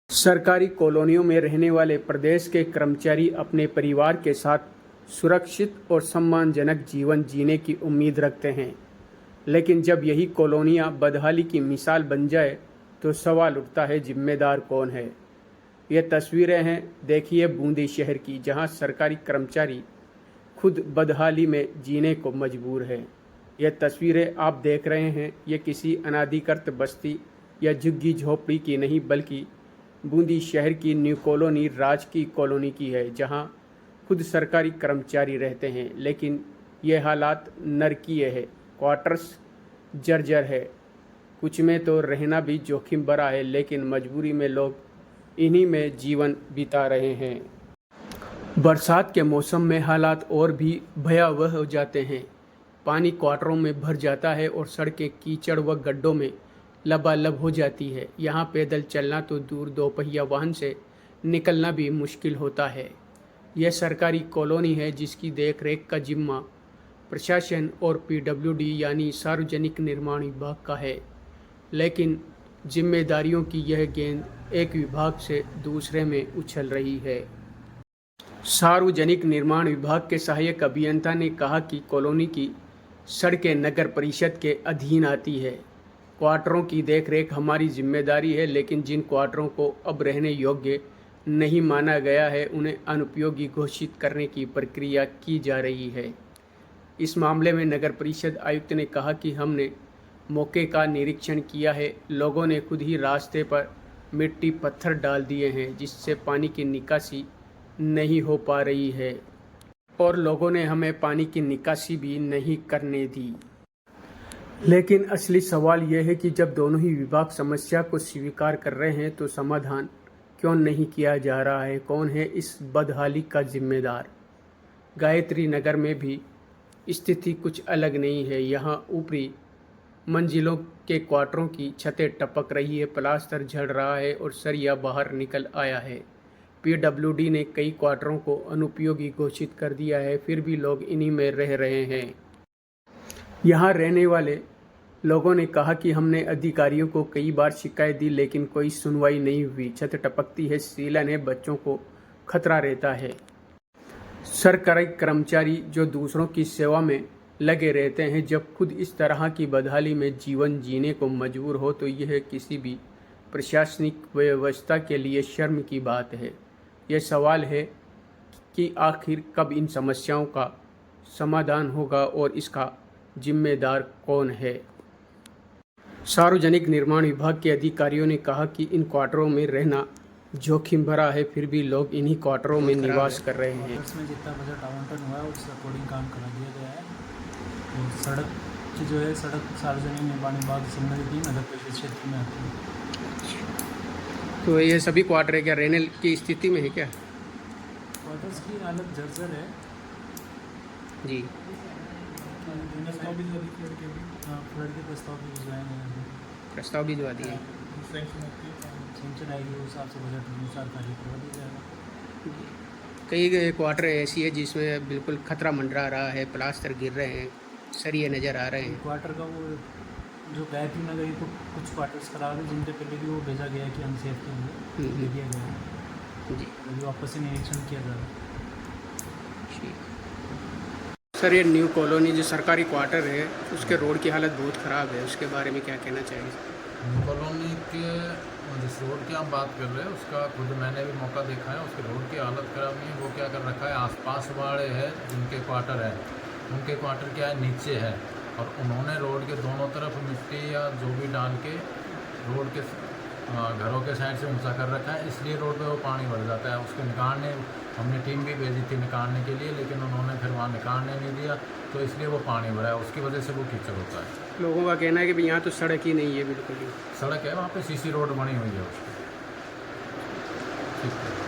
सरकारी कॉलोनियों में रहने वाले प्रदेश के कर्मचारी अपने परिवार के साथ सुरक्षित और सम्मानजनक जीवन जीने की उम्मीद रखते हैं, लेकिन जब यही कॉलोनियां बदहाली की मिसाल बन जाए तो सवाल उठता है, जिम्मेदार कौन है। ये तस्वीरें हैं, देखिए बूंदी शहर की, जहां सरकारी कर्मचारी खुद बदहाली में जीने को मजबूर है। ये तस्वीरें आप देख रहे हैं, ये किसी अनाधिकृत बस्ती या झुग्गी झोपड़ी की नहीं, बल्कि बूंदी शहर की न्यू कॉलोनी राजकीय कॉलोनी की है, जहां खुद सरकारी कर्मचारी रहते हैं। लेकिन ये हालात नरकीय है, क्वार्टर्स जर्जर है, कुछ में तो रहना भी जोखिम भरा है, लेकिन मजबूरी में लोग इन्हीं में जीवन बिता रहे हैं। बरसात के मौसम में हालात और भी भयावह हो जाते हैं। पानी क्वार्टरों में भर जाता है और सड़कें कीचड़ व गड्ढों में लबालब हो जाती है। यहाँ पैदल चलना तो दूर, दोपहिया वाहन से निकलना भी मुश्किल होता है। यह सरकारी कॉलोनी है जिसकी देखरेख का जिम्मा प्रशासन और पीडब्ल्यूडी यानी सार्वजनिक निर्माण विभाग का है, लेकिन जिम्मेदारियों की यह गेंद एक विभाग से दूसरे में उछल रही है। सार्वजनिक निर्माण विभाग के सहायक अभियंता ने कहा कि कॉलोनी की सड़कें नगर परिषद के अधीन आती है। क्वार्टरों की देखरेख हमारी जिम्मेदारी है, लेकिन जिन क्वार्टरों को अब रहने योग्य नहीं माना गया है उन्हें अनुपयोगी घोषित करने की प्रक्रिया की जा रही है। इस मामले में नगर परिषद आयुक्त ने कहा कि हमने मौके का निरीक्षण किया है, लोगों ने खुद ही रास्ते पर मिट्टी पत्थर डाल दिए हैं, जिससे पानी की निकासी नहीं हो पा रही है और लोगों ने हमें पानी की निकासी भी नहीं करने दी। लेकिन असली सवाल यह है कि जब दोनों ही विभाग समस्या को स्वीकार कर रहे हैं तो समाधान क्यों नहीं किया जा रहा है? कौन है इस बदहाली का जिम्मेदार? गायत्री नगर में भी स्थिति कुछ अलग नहीं है। यहाँ ऊपरी मंजिलों के क्वार्टरों की छतें टपक रही है, प्लास्टर झड़ रहा है और सरिया बाहर निकल आया है। पीडब्ल्यूडी ने कई क्वार्टरों को अनुपयोगी घोषित कर दिया है, फिर भी लोग इन्हीं में रह रहे हैं। यहाँ रहने वाले लोगों ने कहा कि हमने अधिकारियों को कई बार शिकायत दी, लेकिन कोई सुनवाई नहीं हुई। छत टपकती है, सीलन है, बच्चों को खतरा रहता है। सरकारी कर्मचारी जो दूसरों की सेवा में लगे रहते हैं, जब खुद इस तरह की बदहाली में जीवन जीने को मजबूर हो तो यह किसी भी प्रशासनिक व्यवस्था के लिए शर्म की बात है। यह सवाल है कि आखिर कब इन समस्याओं का समाधान होगा और इसका जिम्मेदार कौन है। सार्वजनिक निर्माण विभाग के अधिकारियों ने कहा कि इन क्वार्टरों में रहना जोखिम भरा है, फिर भी लोग इन्हीं क्वार्टरों में निवास कर रहे हैं। इसमें जितना बजट आवंटन हुआ है उस अकॉर्डिंग काम करा दिया गया है। तो सड़क की जो है, सड़क सार्वजनिक निर्माण विभाग से संबंधित नगर परिषद क्षेत्र में आती है। तो ये सभी क्वार्टर क्या रहने की स्थिति में है क्या? क्वार्टर्स की हालत जर्जर है जी। प्रस्ताव भी फ्लड के प्रस्ताव भी भिजवाए हैं। प्रस्ताव भिजवा दिए। सेंक्शन आएगी उस हिसाब से बजट अनुसार कार्य करवा दिया जाएगा। कई क्वार्टर ऐसी है जिसमें बिल्कुल खतरा मंडरा रहा है, प्लास्टर गिर रहे हैं, सरिये नज़र आ रहे हैं। क्वार्टर का वो जो गायत्री नगर को कुछ क्वार्टर्स खराब है, जिनके पहले भी वो भेजा गया है कि अनसेफ के लिए ले दिया गया है जी। अभी वापस से निरीक्षण किया जा रहा है। सर, ये न्यू कॉलोनी जो सरकारी क्वार्टर है उसके रोड की हालत बहुत ख़राब है, उसके बारे में क्या कहना चाहिए? न्यू कॉलोनी के जिस रोड की आप बात कर रहे हैं उसका खुद मैंने भी मौका देखा है। उसके रोड की हालत ख़राब नहीं है। वो क्या कर रखा है, आसपास वाले हैं जिनके क्वार्टर है उनके क्वार्टर क्या है, नीचे है, और उन्होंने रोड के दोनों तरफ मिट्टी या जो भी डाल के रोड के घरों के साइड से ऊंचा कर रखा है, इसलिए रोड पे वो पानी भर जाता है। उसको निकालने हमने टीम भी भेजी थी निकालने के लिए, लेकिन उन्होंने फिर वहाँ निकालने नहीं दिया, तो इसलिए वो पानी भरा है, उसकी वजह से वो कीचड़ होता है। लोगों का कहना है कि भाई यहाँ तो सड़क ही नहीं है, बिल्कुल ही सड़क है, वहाँ पे सीसी रोड बनी हुई है उसकी। ठीक है।